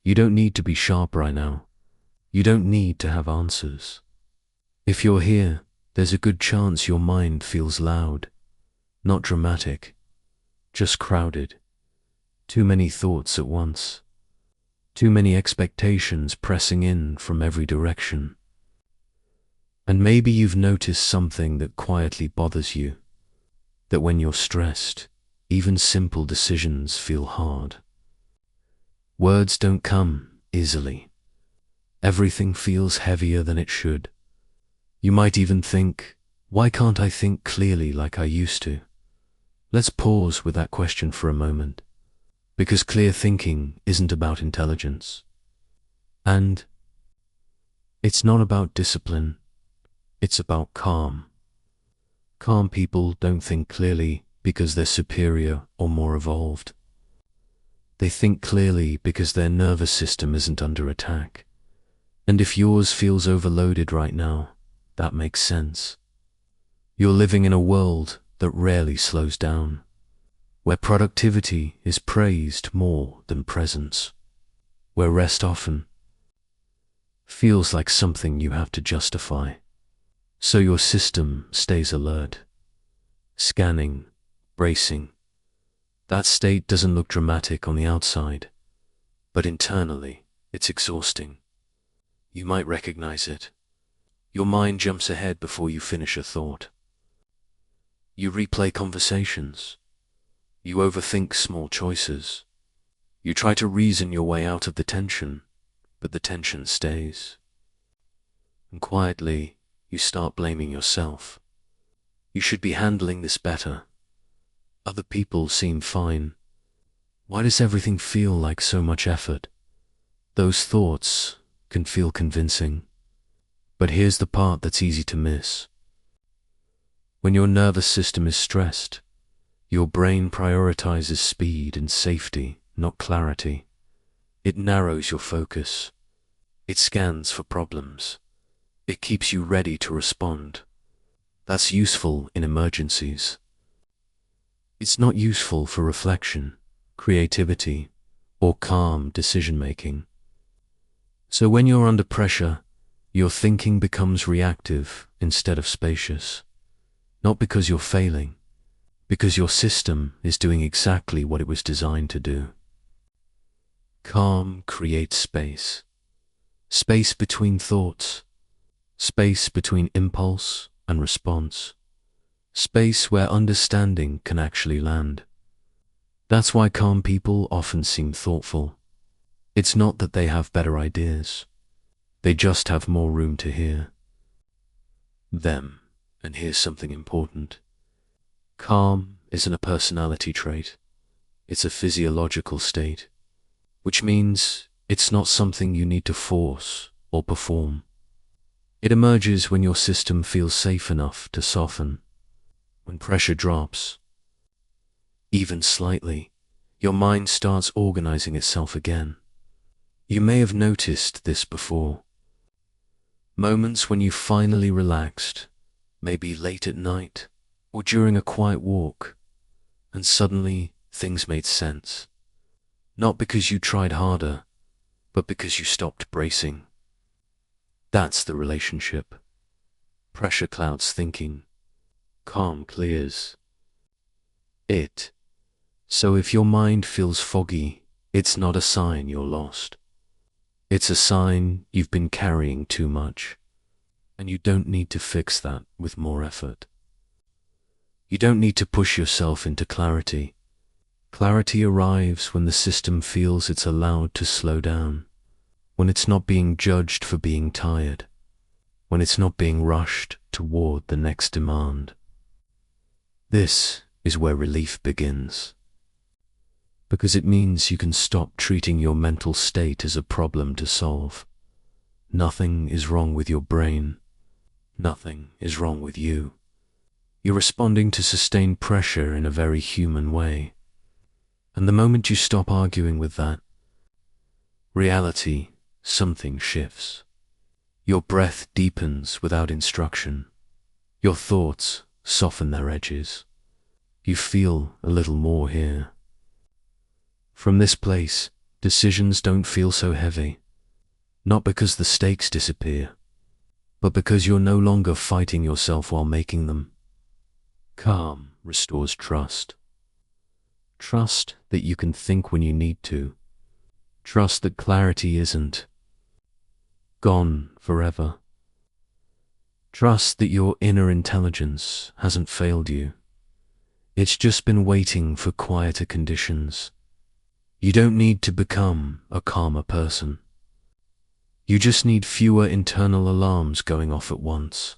You don't need to be sharp right now. You don't need to have answers. If you're here, there's a good chance your mind feels loud, not dramatic, just crowded. Too many thoughts at once. Too many expectations pressing in from every direction. And maybe you've noticed something that quietly bothers you, that when you're stressed, even simple decisions feel hard. Words don't come easily. Everything feels heavier than it should. You might even think, why can't I think clearly like I used to? Let's pause with that question for a moment, because clear thinking isn't about intelligence. And it's not about discipline. It's about calm. Calm people don't think clearly because they're superior or more evolved. They think clearly because their nervous system isn't under attack. And if yours feels overloaded right now, that makes sense. You're living in a world that rarely slows down, where productivity is praised more than presence, where rest often feels like something you have to justify. So your system stays alert, scanning, bracing. That state doesn't look dramatic on the outside, but internally, it's exhausting. You might recognize it. Your mind jumps ahead before you finish a thought. You replay conversations. You overthink small choices. You try to reason your way out of the tension, but the tension stays. And quietly, you start blaming yourself. You should be handling this better. Other people seem fine. Why does everything feel like so much effort? Those thoughts can feel convincing. But here's the part that's easy to miss. When your nervous system is stressed, your brain prioritizes speed and safety, not clarity. It narrows your focus. It scans for problems. It keeps you ready to respond. That's useful in emergencies. It's not useful for reflection, creativity, or calm decision-making. So when you're under pressure, your thinking becomes reactive instead of spacious. Not because you're failing, because your system is doing exactly what it was designed to do. Calm creates space. Space between thoughts. Space between impulse and response. Space where understanding can actually land. That's why calm people often seem thoughtful. It's not that they have better ideas. They just have more room to hear them. And here's something important. Calm isn't a personality trait. It's a physiological state, which means it's not something you need to force or perform. It emerges when your system feels safe enough to soften. When pressure drops, even slightly, your mind starts organizing itself again. You may have noticed this before. Moments when you finally relaxed, maybe late at night or during a quiet walk, and suddenly things made sense. Not because you tried harder, but because you stopped bracing. That's the relationship. Pressure clouds thinking. Calm clears it. So if your mind feels foggy, it's not a sign you're lost. It's a sign you've been carrying too much, and you don't need to fix that with more effort. You don't need to push yourself into clarity. Clarity arrives when the system feels it's allowed to slow down, when it's not being judged for being tired, when it's not being rushed toward the next demand. This is where relief begins, because it means you can stop treating your mental state as a problem to solve. Nothing is wrong with your brain. Nothing is wrong with you. You're responding to sustained pressure in a very human way. And the moment you stop arguing with that reality, something shifts. Your breath deepens without instruction. Your thoughts soften their edges. You feel a little more here. From this place, Decisions don't feel so heavy, not because the stakes disappear, but because you're no longer fighting yourself while making them. Calm restores trust. Trust that you can think when you need to. Trust that clarity isn't gone forever. Trust that your inner intelligence hasn't failed you. It's just been waiting for quieter conditions. You don't need to become a calmer person. You just need fewer internal alarms going off at once,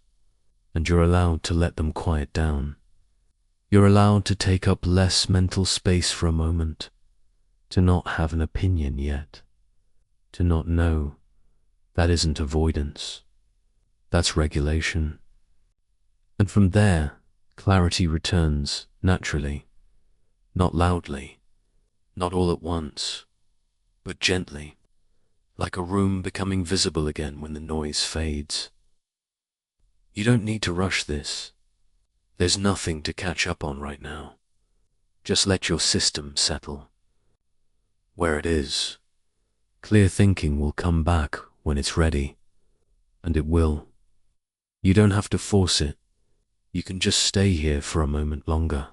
and you're allowed to let them quiet down. You're allowed to take up less mental space for a moment, to not have an opinion yet, to not know. That isn't avoidance. That's regulation. And from there, clarity returns naturally, not loudly, not all at once, but gently, like a room becoming visible again when the noise fades. You don't need to rush this. There's nothing to catch up on right now. Just let your system settle where it is. Clear thinking will come back when it's ready, and it will. You don't have to force it. You can just stay here for a moment longer.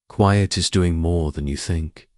Quiet is doing more than you think.